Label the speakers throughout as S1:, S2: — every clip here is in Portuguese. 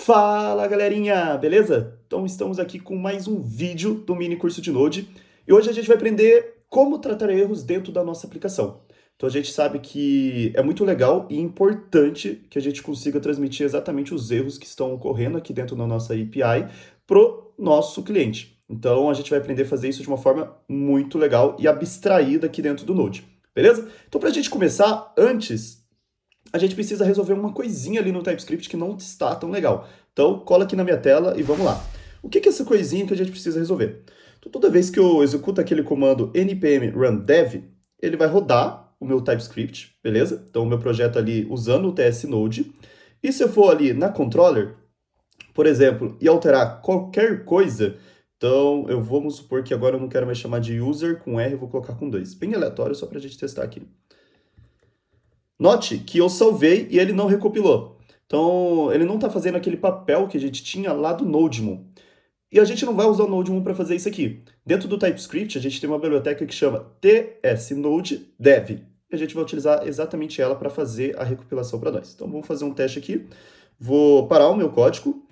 S1: Fala galerinha, beleza? Então estamos aqui com mais um vídeo do mini curso de Node e hoje a gente vai aprender como tratar erros dentro da nossa aplicação. Então a gente sabe que é muito legal e importante que a gente consiga transmitir exatamente os erros que estão ocorrendo aqui dentro da nossa API pro nosso cliente. Então a gente vai aprender a fazer isso de uma forma muito legal e abstraída aqui dentro do Node, beleza? Então para a gente começar, antes a gente precisa resolver uma coisinha ali no TypeScript que não está tão legal. Então, cola aqui na minha tela e vamos lá. O que é essa coisinha que a gente precisa resolver? Então, toda vez que eu executo aquele comando npm run dev, ele vai rodar o meu TypeScript, beleza? Então, o meu projeto ali usando o TS Node. E se eu for ali na controller, por exemplo, e alterar qualquer coisa, então vamos supor que agora eu não quero mais chamar de user com R, eu vou colocar com 2. Bem aleatório, só para a gente testar aqui. Note que eu salvei e ele não recopilou. Então, ele não está fazendo aquele papel que a gente tinha lá do Nodemon. E a gente não vai usar o Nodemon para fazer isso aqui. Dentro do TypeScript, a gente tem uma biblioteca que chama tsNodeDev. E a gente vai utilizar exatamente ela para fazer a recopilação para nós. Então, vamos fazer um teste aqui. Vou parar o meu código.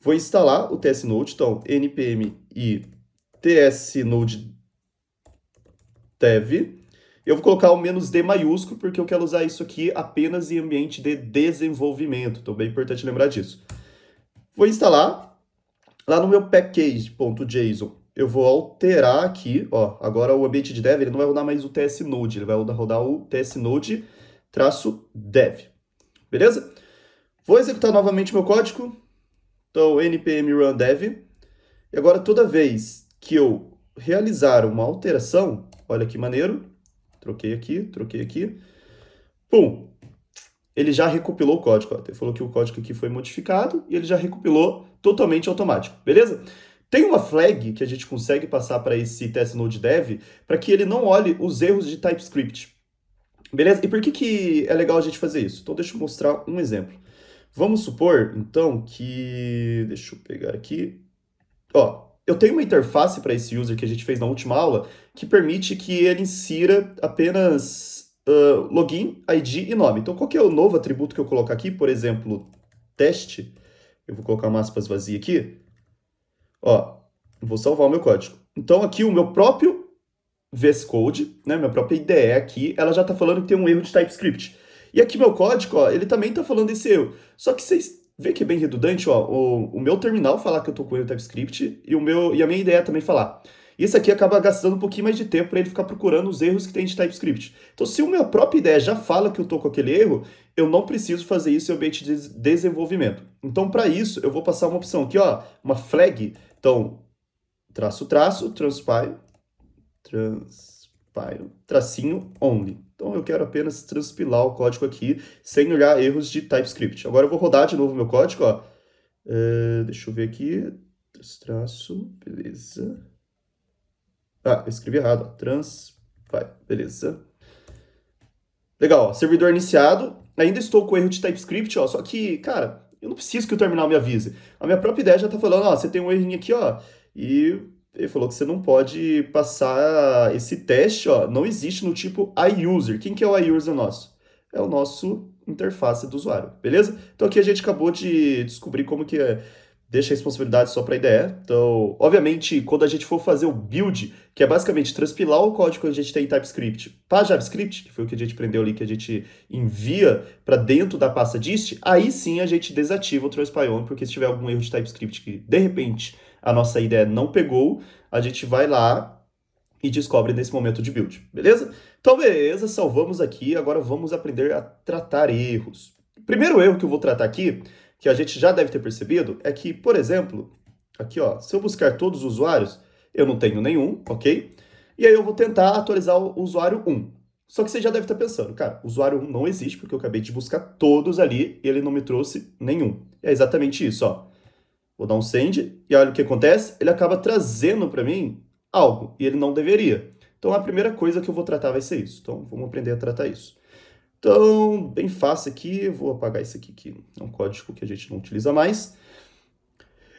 S1: Vou instalar o tsNode. Então, npm i tsNodeDev. Eu vou colocar o -d maiúsculo, porque eu quero usar isso aqui apenas em ambiente de desenvolvimento. Então, bem importante lembrar disso. Vou instalar. Lá no meu package.json, eu vou alterar aqui, ó, agora o ambiente de dev, ele não vai rodar mais o tsNode, ele vai rodar o tsNode-dev. Beleza? Vou executar novamente meu código. Então, npm run dev. E agora, toda vez que eu realizar uma alteração, olha que maneiro, troquei aqui. Pum! Ele já recopilou o código. Ó. Ele falou que o código aqui foi modificado e ele já recopilou totalmente automático, beleza? Tem uma flag que a gente consegue passar para esse tsNodeDev para que ele não olhe os erros de TypeScript, beleza? E por que é legal a gente fazer isso? Então deixa eu mostrar um exemplo. Vamos supor, então, que... Deixa eu pegar aqui. Ó, eu tenho uma interface para esse user que a gente fez na última aula que permite que ele insira apenas login, ID e nome. Então, qual que é o novo atributo que eu colocar aqui? Por exemplo, teste. Eu vou colocar uma aspas vazia aqui. Ó, vou salvar o meu código. Então, aqui o meu próprio VS Code, né, minha própria IDE aqui, ela já está falando que tem um erro de TypeScript. E aqui meu código, ó, ele também está falando esse erro. Só que vocês vê que é bem redundante, ó, o meu terminal falar que eu tô com erro TypeScript e a minha ideia também falar. Isso aqui acaba gastando um pouquinho mais de tempo para ele ficar procurando os erros que tem de TypeScript. Então, se a minha própria ideia já fala que eu tô com aquele erro, eu não preciso fazer isso em ambiente de desenvolvimento. Então, para isso, eu vou passar uma opção aqui, ó, uma flag. Então, transpile, tracinho only. Então eu quero apenas transpilar o código aqui, sem olhar erros de TypeScript. Agora eu vou rodar de novo o meu código, ó. Deixa eu ver aqui. Traço, beleza. Ah, eu escrevi errado, ó. Transpile, beleza. Legal, ó. Servidor iniciado. Ainda estou com erro de TypeScript, ó. Só que, cara, eu não preciso que o terminal me avise. A minha própria ideia já tá falando, ó, você tem um errinho aqui, ó. E ele falou que você não pode passar esse teste, ó. Não existe no tipo iUser. Quem que é o iUser nosso? É o nosso interface do usuário, beleza? Então aqui a gente acabou de descobrir como que deixa a responsabilidade só para a IDE. Então, obviamente, quando a gente for fazer o build, que é basicamente transpilar o código que a gente tem em TypeScript para JavaScript, que foi o que a gente aprendeu ali, que a gente envia para dentro da pasta dist, aí sim a gente desativa o transpile on, porque se tiver algum erro de TypeScript que, de repente, a nossa IDE não pegou, a gente vai lá e descobre nesse momento de build, beleza? Então, beleza, salvamos aqui, agora vamos aprender a tratar erros. O primeiro erro que eu vou tratar aqui, que a gente já deve ter percebido, é que, por exemplo, aqui ó, se eu buscar todos os usuários, eu não tenho nenhum, ok? E aí eu vou tentar atualizar o usuário 1. Só que você já deve estar pensando, cara, o usuário 1 não existe, porque eu acabei de buscar todos ali e ele não me trouxe nenhum. É exatamente isso, ó. Vou dar um send e olha o que acontece, ele acaba trazendo para mim algo e ele não deveria. Então a primeira coisa que eu vou tratar vai ser isso. Então vamos aprender a tratar isso. Então, bem fácil aqui, vou apagar isso aqui, que é um código que a gente não utiliza mais.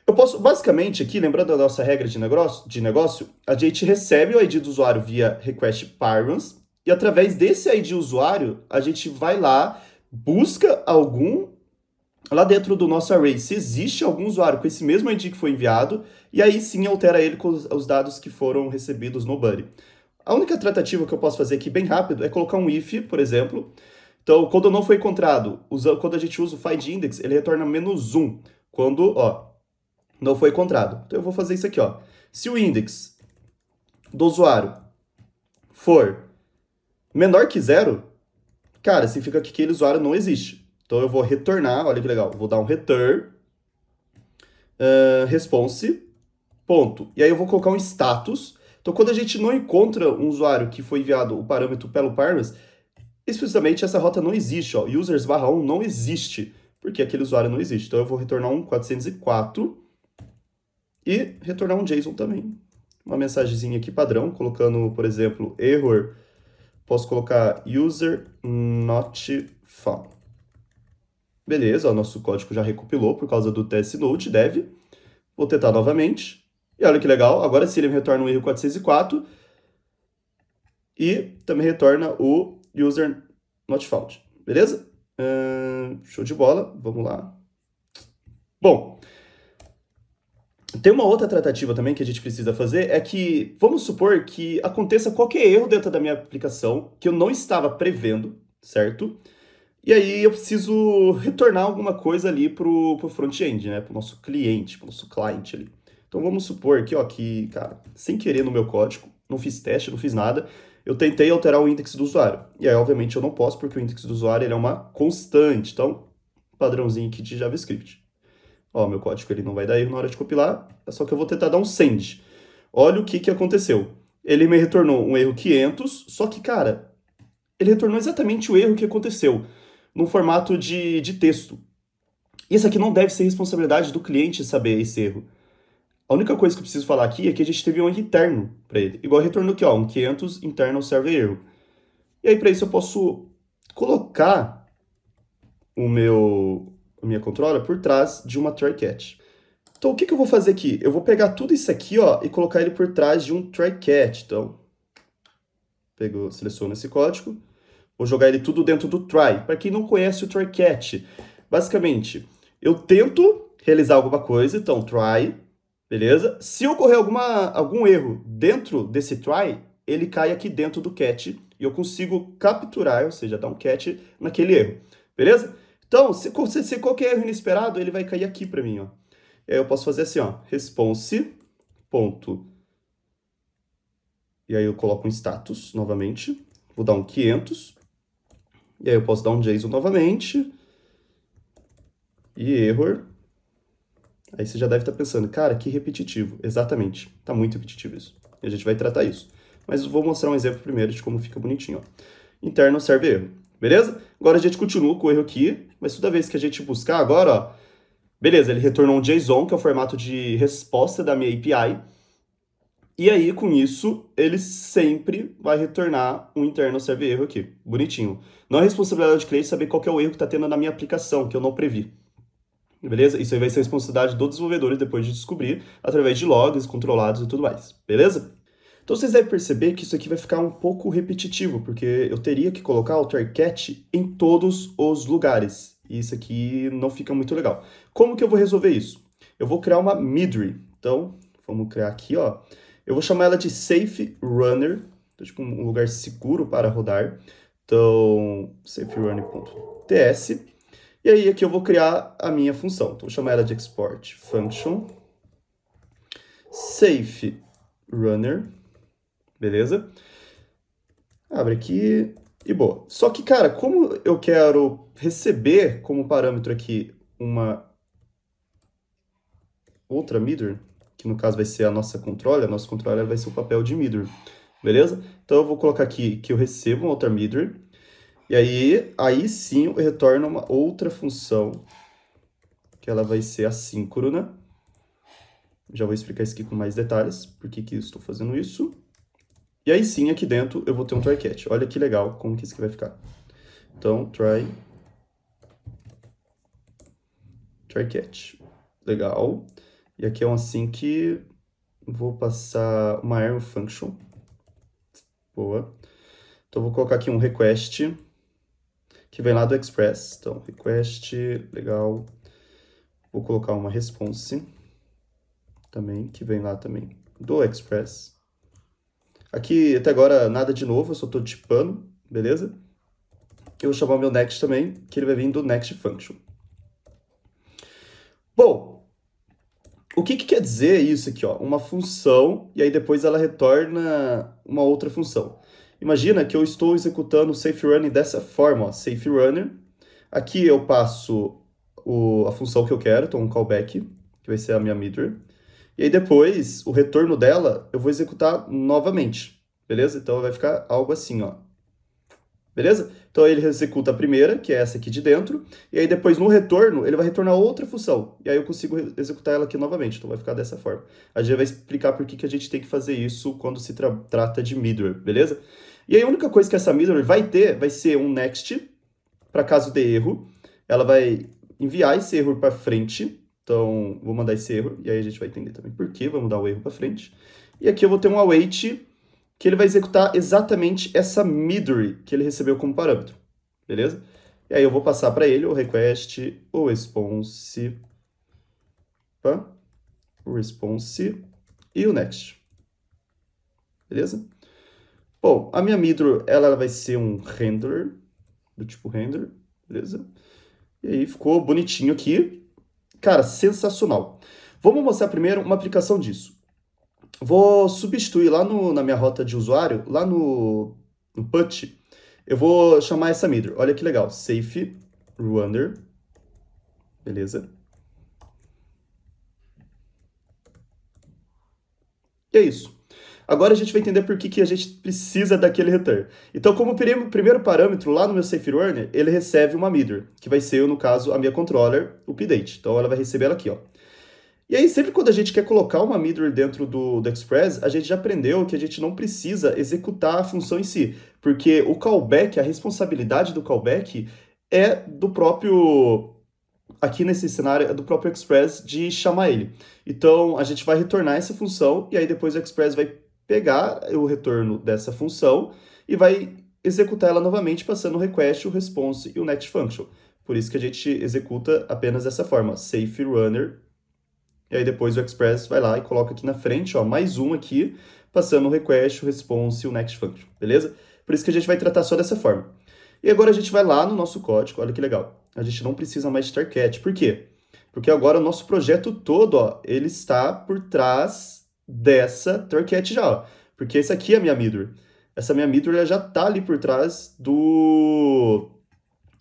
S1: Eu posso, basicamente, aqui, lembrando da nossa regra de negócio, a gente recebe o ID do usuário via request params, e através desse ID usuário, a gente vai lá, busca algum lá dentro do nosso array se existe algum usuário com esse mesmo ID que foi enviado, e aí sim altera ele com os dados que foram recebidos no buddy. A única tratativa que eu posso fazer aqui bem rápido é colocar um if, por exemplo. Então, quando não foi encontrado, quando a gente usa o find index, ele retorna -1, quando, ó, não foi encontrado. Então eu vou fazer isso aqui, ó. Se o index do usuário for menor que 0, cara, significa que aquele usuário não existe. Então eu vou retornar, olha que legal, vou dar um return response, ponto. E aí eu vou colocar um status. Então quando a gente não encontra um usuário que foi enviado o parâmetro pelo params, explicitamente essa rota não existe, ó. Users/1 não existe, porque aquele usuário não existe. Então eu vou retornar um 404 e retornar um JSON também. Uma mensagenzinha aqui padrão, colocando, por exemplo, error. Posso colocar user not found. Beleza, o nosso código já recompilou por causa do test node dev. Vou tentar novamente. E olha que legal, agora sim ele me retorna um erro 404 e também retorna o user not found. Beleza? Show de bola, vamos lá. Bom, tem uma outra tratativa também que a gente precisa fazer, é que, vamos supor que aconteça qualquer erro dentro da minha aplicação que eu não estava prevendo, certo? E aí eu preciso retornar alguma coisa ali pro front-end, né? Pro nosso cliente, pro nosso cliente ali. Então vamos supor aqui, ó, que, cara, sem querer no meu código, não fiz teste, não fiz nada, eu tentei alterar o index do usuário. E aí, obviamente, eu não posso, porque o index do usuário ele é uma constante. Então, padrãozinho aqui de JavaScript. Ó, meu código ele não vai dar erro na hora de compilar, é só que eu vou tentar dar um send. Olha o que que aconteceu. Ele me retornou um erro 500, só que, cara, ele retornou exatamente o erro que aconteceu, num formato de texto. Isso aqui não deve ser responsabilidade do cliente saber esse erro. A única coisa que eu preciso falar aqui é que a gente teve um erro interno para ele. Igual retornou aqui, ó, um 500 internal server erro. E aí, para isso, eu posso colocar a minha controller por trás de uma try catch. Então, o que que eu vou fazer aqui? Eu vou pegar tudo isso aqui, ó, e colocar ele por trás de um try catch. Então, seleciono esse código, vou jogar ele tudo dentro do try. Para quem não conhece o try catch, basicamente, eu tento realizar alguma coisa, então try, beleza? Se ocorrer algum erro dentro desse try, ele cai aqui dentro do catch e eu consigo capturar, ou seja, dar um catch naquele erro, beleza? Então, se acontecer qualquer erro inesperado, ele vai cair aqui para mim, ó. E aí eu posso fazer assim, ó, response, ponto. E aí eu coloco um status novamente, vou dar um 500. E aí eu posso dar um JSON novamente. E error. Aí você já deve estar pensando, cara, que repetitivo. Exatamente, tá muito repetitivo isso. E a gente vai tratar isso. Mas eu vou mostrar um exemplo primeiro de como fica bonitinho, ó. Interno serve erro, beleza? Agora a gente continua com o erro aqui, mas toda vez que a gente buscar agora, ó, beleza, ele retornou um JSON, que é o formato de resposta da minha API. E aí, com isso, ele sempre vai retornar um interno serve erro aqui. Bonitinho. Não é responsabilidade do cliente saber qual que é o erro que está tendo na minha aplicação, que eu não previ. Beleza? Isso aí vai ser responsabilidade do desenvolvedor depois de descobrir, através de logs controlados e tudo mais. Beleza? Então vocês devem perceber que isso aqui vai ficar um pouco repetitivo, porque eu teria que colocar o try catch em todos os lugares. E isso aqui não fica muito legal. Como que eu vou resolver isso? Eu vou criar uma midri. Então, vamos criar aqui, ó. Eu vou chamar ela de safe runner, então, tipo um lugar seguro para rodar. Então, saferunner.ts. E aí aqui eu vou criar a minha função. Então, vou chamar ela de export function safe runner. Beleza? Abre aqui e boa. Só que, cara, como eu quero receber como parâmetro aqui uma outra midr, que no caso vai ser a nossa controller vai ser o papel de midr, beleza? Então eu vou colocar aqui que eu recebo uma outra midr, e aí sim eu retorno uma outra função, que ela vai ser assíncrona. Já vou explicar isso aqui com mais detalhes, por que eu estou fazendo isso. E aí sim, aqui dentro, eu vou ter um try catch. Olha que legal como que isso aqui vai ficar. Então, try catch. Legal. E aqui é um async, vou passar uma arm function. Boa. Então, vou colocar aqui um request, que vem lá do Express. Então, request, legal. Vou colocar uma response também, que vem lá também do Express. Aqui, até agora, nada de novo, eu só estou tipando, beleza? Eu vou chamar o meu next também, que ele vai vir do next function. Bom, o que quer dizer isso aqui, ó? Uma função, e aí depois ela retorna uma outra função. Imagina que eu estou executando o safe running dessa forma, ó, safe runner. Aqui eu passo a função que eu quero, então um callback, que vai ser a minha middle. E aí depois, o retorno dela, eu vou executar novamente, beleza? Então vai ficar algo assim, ó. Beleza? Então ele executa a primeira, que é essa aqui de dentro, e aí depois no retorno, ele vai retornar outra função. E aí eu consigo executar ela aqui novamente, então vai ficar dessa forma. A gente vai explicar por que a gente tem que fazer isso quando se trata de middleware, beleza? E aí a única coisa que essa middleware vai ter vai ser um next, para caso de erro. Ela vai enviar esse erro para frente, então vou mandar esse erro, e aí a gente vai entender também por que vamos dar o erro para frente. E aqui eu vou ter um await, que ele vai executar exatamente essa middle que ele recebeu como parâmetro, beleza? E aí eu vou passar para ele o request, o response, e o next, beleza? Bom, a minha middle, ela vai ser um handler, do tipo render, beleza? E aí ficou bonitinho aqui. Cara, sensacional. Vamos mostrar primeiro uma aplicação disso. Vou substituir lá na minha rota de usuário, lá no put, eu vou chamar essa middle. Olha que legal. Safe runner. Beleza. E é isso. Agora a gente vai entender por que a gente precisa daquele return. Então, como primeiro parâmetro, lá no meu safe runner, ele recebe uma middle, que vai ser, no caso, a minha controller update. Então, ela vai receber ela aqui, ó. E aí, sempre quando a gente quer colocar uma middle dentro do Express, a gente já aprendeu que a gente não precisa executar a função em si, porque o callback, a responsabilidade do callback é do próprio, aqui nesse cenário, é do próprio Express de chamar ele. Então, a gente vai retornar essa função e aí depois o Express vai pegar o retorno dessa função e vai executar ela novamente, passando o request, o response e o next function. Por isso que a gente executa apenas dessa forma, safe runner. E aí depois o Express vai lá e coloca aqui na frente, ó, mais um aqui, passando o request, o response e o next function, beleza? Por isso que a gente vai tratar só dessa forma. E agora a gente vai lá no nosso código, olha que legal. A gente não precisa mais de target. Por quê? Porque agora o nosso projeto todo, ó, ele está por trás dessa target já, ó. Porque esse aqui é a minha middle. Essa minha middle ela já está ali por trás do...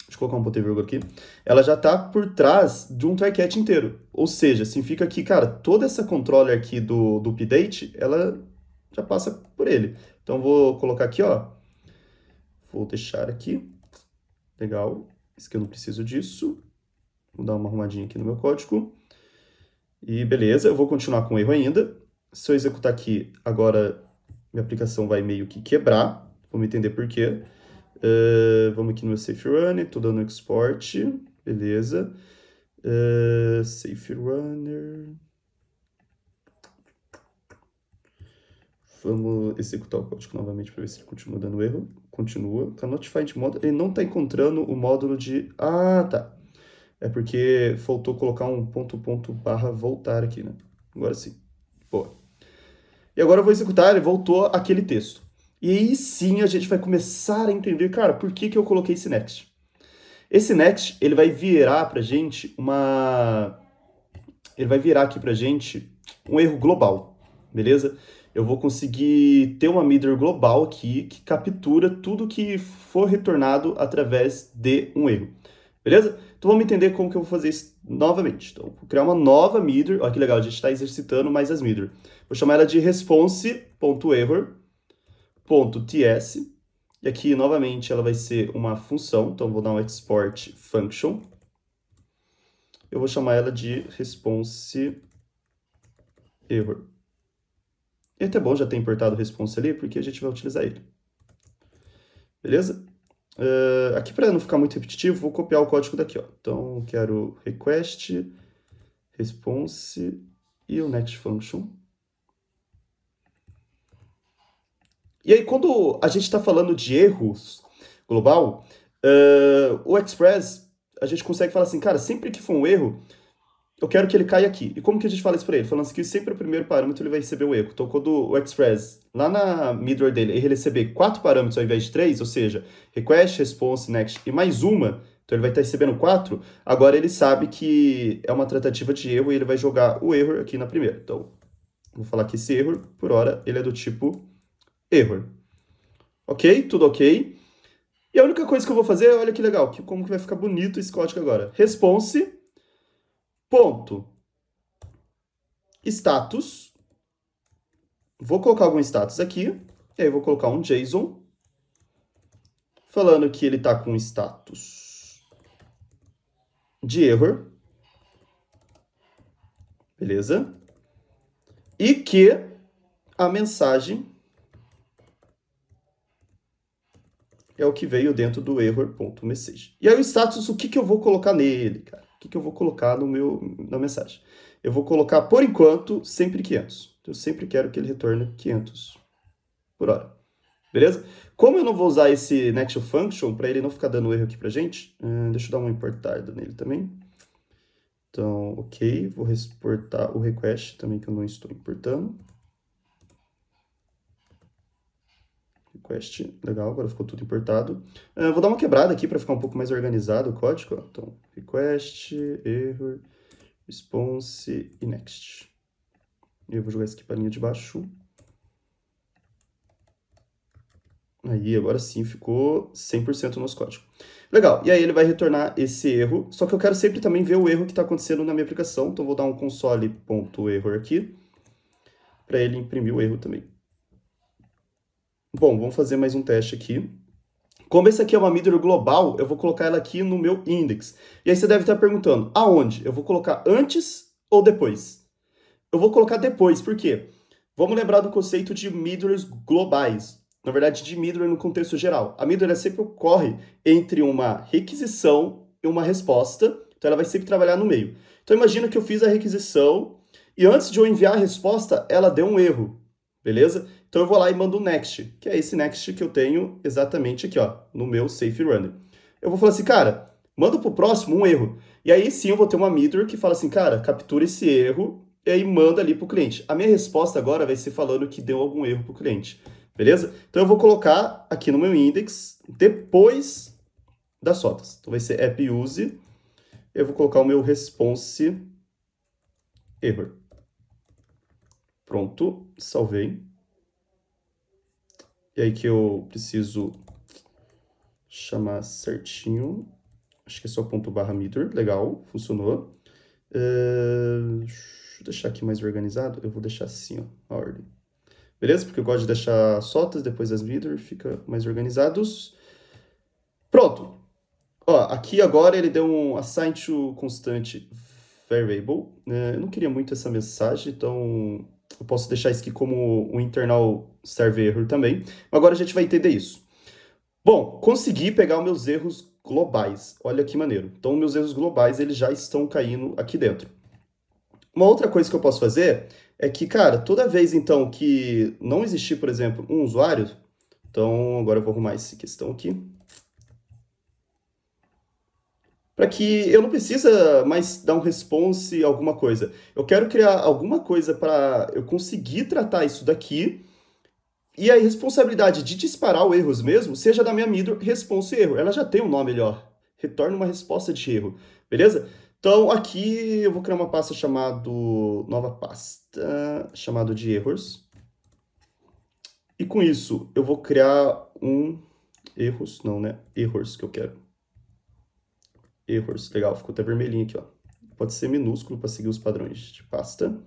S1: Deixa eu colocar um ponto e vírgula aqui. Ela já está por trás de um try-catch inteiro. Ou seja, significa que, cara, toda essa controller aqui do update, ela já passa por ele. Então, vou colocar aqui, ó. Vou deixar aqui. Legal. Isso aqui eu não preciso disso. Vou dar uma arrumadinha aqui no meu código. E beleza, eu vou continuar com o erro ainda. Se eu executar aqui, agora minha aplicação vai meio que quebrar. Vamos entender por quê. Vamos aqui no meu safe run, estou dando export, beleza. Safe runner. Vamos executar o código novamente para ver se ele continua dando erro. Continua. Tá notified model. Ele não está encontrando o módulo de... Ah, tá. É porque faltou colocar um ponto barra voltar aqui, né? Agora sim. Boa. E agora eu vou executar, ele voltou aquele texto. E aí sim a gente vai começar a entender, cara, por que eu coloquei esse next. Esse next, ele vai virar pra gente uma... Ele vai virar aqui pra gente um erro global, beleza? Eu vou conseguir ter uma middle global aqui que captura tudo que for retornado através de um erro, beleza? Então vamos entender como que eu vou fazer isso novamente. Então, vou criar uma nova middle. Olha que legal, a gente está exercitando mais as middle. Vou chamar ela de response.error.ts. E aqui, novamente, ela vai ser uma função. Então, vou dar um export function. Eu vou chamar ela de response error. E até bom já ter importado o response ali, porque a gente vai utilizar ele. Beleza? Aqui, para não ficar muito repetitivo, vou copiar o código daqui, ó. Então, quero request, response e o next function. E aí, quando a gente está falando de erros global, o Express, a gente consegue falar assim, cara, sempre que for um erro, eu quero que ele caia aqui. E como que a gente fala isso para ele? Falando assim que sempre o primeiro parâmetro ele vai receber o erro. Então, quando o Express, lá na middleware dele, ele receber 4 parâmetros ao invés de 3, ou seja, request, response, next e mais uma, então ele vai estar recebendo 4, agora ele sabe que é uma tratativa de erro e ele vai jogar o erro aqui na primeira. Então, vou falar que esse erro, por hora, ele é do tipo error. Ok? Tudo ok? E a única coisa que eu vou fazer, olha que legal, como que vai ficar bonito esse código agora. Response, ponto, status. Vou colocar algum status aqui, e aí vou colocar um JSON, falando que ele está com status de error, beleza? E que a mensagem é o que veio dentro do error.message. E aí o status, o que eu vou colocar nele, cara? O que eu vou colocar na mensagem? Eu vou colocar, por enquanto, sempre 500. Eu sempre quero que ele retorne 500 por hora. Beleza? Como eu não vou usar esse next function, para ele não ficar dando erro aqui pra gente, deixa eu dar uma importada nele também. Então, ok, vou exportar o request também, que eu não estou importando. Request, legal, agora ficou tudo importado. Vou dar uma quebrada aqui para ficar um pouco mais organizado o código. Ó. Então, request, error, response e next. Eu vou jogar isso aqui para a linha de baixo. Aí, agora sim, ficou 100% no nosso código. Legal, e aí ele vai retornar esse erro, só que eu quero sempre também ver o erro que está acontecendo na minha aplicação, então vou dar um console.error aqui, para ele imprimir o erro também. Bom, vamos fazer mais um teste aqui. Como esse aqui é uma middleware global, eu vou colocar ela aqui no meu index. E aí você deve estar perguntando, aonde? Eu vou colocar antes ou depois? Eu vou colocar depois, por quê? Vamos lembrar do conceito de middlewares globais. Na verdade, de middleware no contexto geral. A middleware sempre ocorre entre uma requisição e uma resposta, então ela vai sempre trabalhar no meio. Então imagina que eu fiz a requisição e antes de eu enviar a resposta, ela deu um erro, beleza? Então eu vou lá e mando o next, que é esse next que eu tenho exatamente aqui, ó, no meu safe runner. Eu vou falar assim, cara, manda pro próximo um erro. E aí sim eu vou ter uma middleware que fala assim, cara, captura esse erro e aí manda ali para o cliente. A minha resposta agora vai ser falando que deu algum erro para o cliente, beleza? Então eu vou colocar aqui no meu index depois das rotas. Então vai ser app use, eu vou colocar o meu response error. Pronto, salvei. E aí que eu preciso chamar certinho. Acho que é só ponto barra meter, legal, funcionou. Deixa eu deixar aqui mais organizado, eu vou deixar assim, ó, a ordem. Beleza? Porque eu gosto de deixar sotas depois das middle, fica mais organizados. Pronto. Ó, aqui agora ele deu um assign to constante variable. Eu não queria muito essa mensagem, então eu posso deixar isso aqui como um internal serve error também. Agora a gente vai entender isso. Bom, consegui pegar os meus erros globais. Olha que maneiro. Então, meus erros globais eles já estão caindo aqui dentro. Uma outra coisa que eu posso fazer é que, cara, toda vez então que não existir, por exemplo, um usuário, então agora eu vou arrumar essa questão aqui, para que eu não precisa mais dar um response alguma coisa. Eu quero criar alguma coisa para eu conseguir tratar isso daqui e a responsabilidade de disparar o erros mesmo seja da minha middle response erro. Ela já tem um nome melhor. Retorna uma resposta de erro, beleza? Então aqui eu vou criar uma pasta chamado nova pasta chamado de erros. E com isso eu vou criar um erros, não, né? Errors que eu quero. Errors, legal, ficou até vermelhinho aqui, ó. Pode ser minúsculo para seguir os padrões de pasta.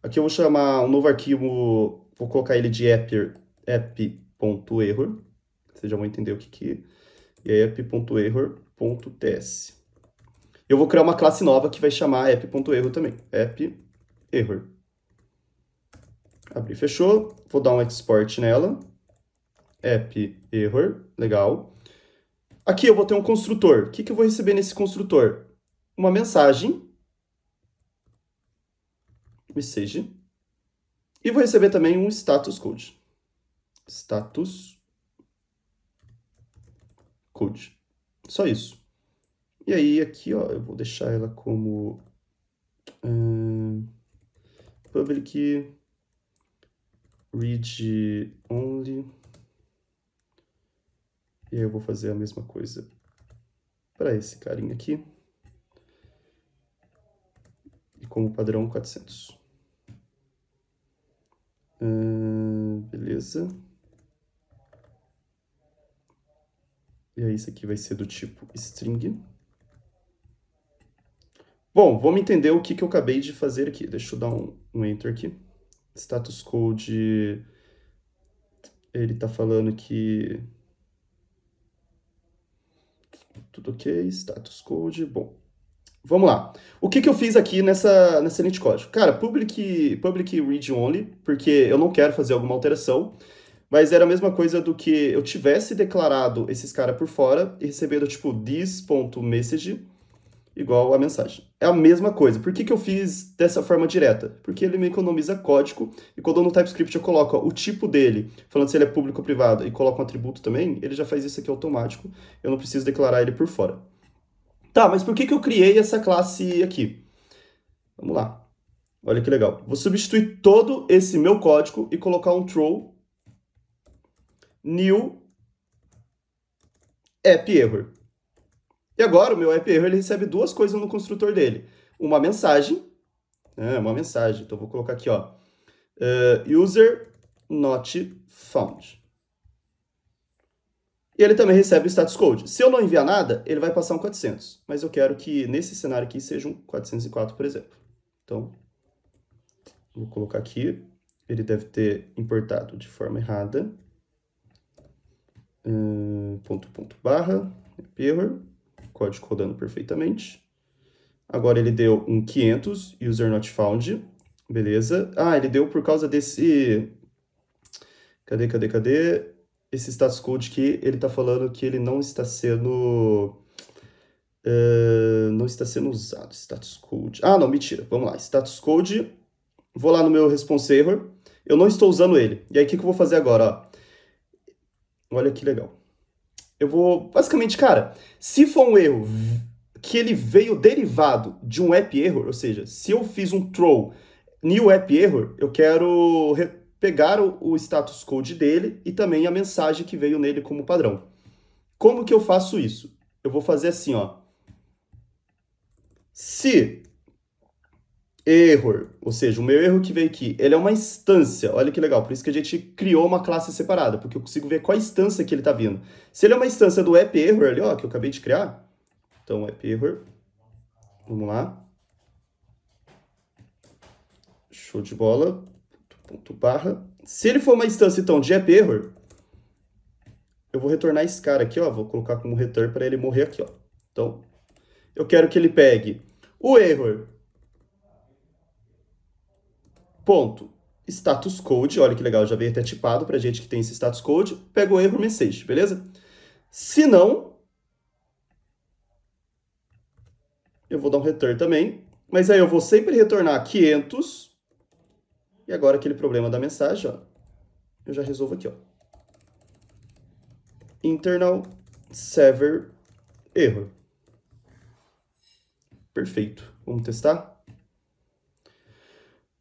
S1: Aqui eu vou chamar um novo arquivo, vou colocar ele de app.error. Vocês já vão entender o que é. E app.error.ts. Eu vou criar uma classe nova que vai chamar app.error também. App.error. Abrir, fechou. Vou dar um export nela. App.error, legal. Aqui eu vou ter um construtor. O que eu vou receber nesse construtor? Uma mensagem, message, e vou receber também um status code. Status code. Só isso. E aí aqui, ó, eu vou deixar ela como Public read only. E aí eu vou fazer a mesma coisa para esse carinha aqui. E como padrão, 400. Beleza. E aí isso aqui vai ser do tipo string. Bom, vamos entender o que eu acabei de fazer aqui. Deixa eu dar um enter aqui. Status code, ele tá falando que tudo ok, status code, bom. Vamos lá. O que eu fiz aqui nessa linha de código? Cara, public read only, porque eu não quero fazer alguma alteração, mas era a mesma coisa do que eu tivesse declarado esses caras por fora e recebido tipo this.message igual a mensagem. É a mesma coisa. Por que eu fiz dessa forma direta? Porque ele me economiza código, e quando no TypeScript eu coloco o tipo dele, falando se ele é público ou privado, e coloco um atributo também, ele já faz isso aqui automático. Eu não preciso declarar ele por fora. Tá, mas por que eu criei essa classe aqui? Vamos lá. Olha que legal. Vou substituir todo esse meu código e colocar um throw new app error. E agora o meu app error ele recebe duas coisas no construtor dele. Uma mensagem. Então vou colocar aqui, ó. User not found. E ele também recebe o status code. Se eu não enviar nada, ele vai passar um 400. Mas eu quero que nesse cenário aqui seja um 404, por exemplo. Então, vou colocar aqui. Ele deve ter importado de forma errada. Barra, error. Código rodando perfeitamente. Agora ele deu um 500, user not found. Beleza. Ah, ele deu por causa desse... Cadê? Esse status code que ele está falando que ele não está sendo... não está sendo usado. Status code... Ah, não, mentira. Vamos lá. Status code... Vou lá no meu response error. Eu não estou usando ele. E aí, o que eu vou fazer agora? Ó? Olha que legal. Eu vou... Basicamente, cara, se for um erro que ele veio derivado de um app error, ou seja, se eu fiz um throw new app error, eu quero pegar o status code dele e também a mensagem que veio nele como padrão. Como que eu faço isso? Eu vou fazer assim, ó. Se error, ou seja, o meu erro que veio aqui, ele é uma instância, olha que legal, por isso que a gente criou uma classe separada, porque eu consigo ver qual instância que ele está vindo. Se ele é uma instância do app error ali, ó, que eu acabei de criar, então app error, vamos lá. Show de bola, ponto barra. Se ele for uma instância, então, de app error, eu vou retornar esse cara aqui, ó, vou colocar como return para ele morrer aqui, ó. Então, eu quero que ele pegue o error, ponto, status code, olha que legal, já veio até tipado pra gente que tem esse status code, pega o erro message, beleza? Se não, eu vou dar um return também, mas aí eu vou sempre retornar 500, e agora aquele problema da mensagem, ó, eu já resolvo aqui, ó. Internal server error. Perfeito. Vamos testar?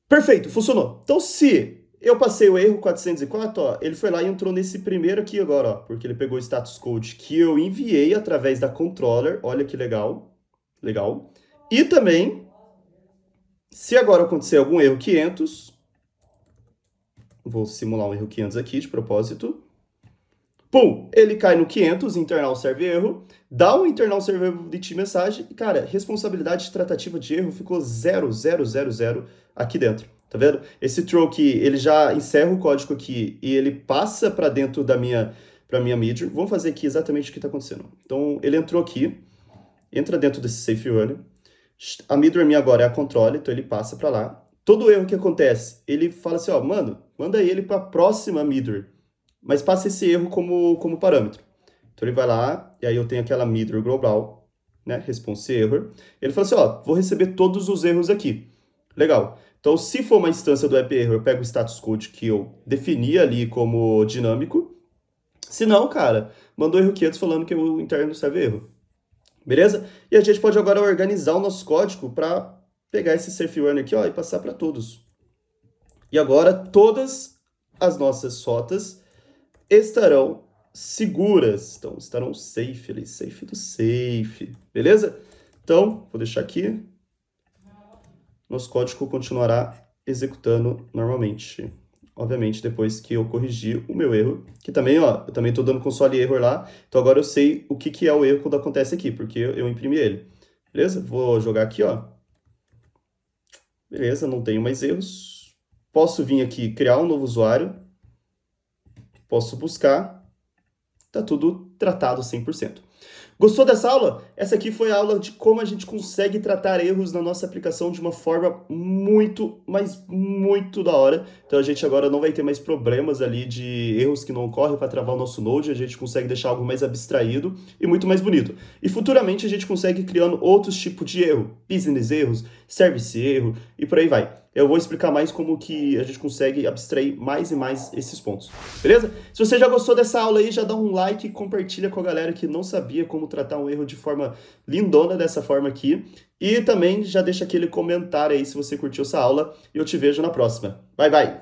S1: Perfeito, funcionou. Então, se eu passei o erro 404, ó, ele foi lá e entrou nesse primeiro aqui agora, ó, porque ele pegou o status code que eu enviei através da controller. Olha que legal. Legal. E também, se agora acontecer algum erro 500, vou simular um erro 500 aqui de propósito. Pum, ele cai no 500, internal serve erro, dá um internal serve erro de mensagem e, cara, responsabilidade de tratativa de erro ficou 0, 0, 0, 0 aqui dentro. Tá vendo? Esse throw aqui, ele já encerra o código aqui e ele passa para dentro da minha midr. Vamos fazer aqui exatamente o que está acontecendo. Então, ele entrou aqui, entra dentro desse safe runner. A midr minha agora é a controle, então ele passa para lá. Todo erro que acontece, ele fala assim, ó, manda ele para a próxima midr. Mas passa esse erro como parâmetro. Então ele vai lá, e aí eu tenho aquela midr global, né, response error. Ele fala assim, ó, vou receber todos os erros aqui. Legal. Então, se for uma instância do app error, eu pego o status code que eu defini ali como dinâmico. Se não, cara, mandou erro 500 falando que o interno serve erro. Beleza? E a gente pode agora organizar o nosso código para pegar esse safe runner aqui, ó, e passar para todos. E agora todas as nossas rotas estarão seguras. Então, estarão safe ali, safe do safe. Beleza? Então, vou deixar aqui. Nosso código continuará executando normalmente. Obviamente, depois que eu corrigir o meu erro, que também, ó, eu também estou dando console error lá, então agora eu sei o que é o erro quando acontece aqui, porque eu imprimi ele. Beleza? Vou jogar aqui, ó. Beleza, não tenho mais erros. Posso vir aqui criar um novo usuário. Posso buscar. Tá tudo tratado 100%. Gostou dessa aula? Essa aqui foi a aula de como a gente consegue tratar erros na nossa aplicação de uma forma muito, mas muito da hora. Então a gente agora não vai ter mais problemas ali de erros que não ocorrem para travar o nosso Node, a gente consegue deixar algo mais abstraído e muito mais bonito. E futuramente a gente consegue ir criando outros tipos de erro, business erros, service erro e por aí vai. Eu vou explicar mais como que a gente consegue abstrair mais e mais esses pontos. Beleza? Se você já gostou dessa aula aí, já dá um like e compartilha com a galera que não sabia como tratar um erro de forma lindona dessa forma aqui. E também já deixa aquele comentário aí se você curtiu essa aula e eu te vejo na próxima. Bye, bye!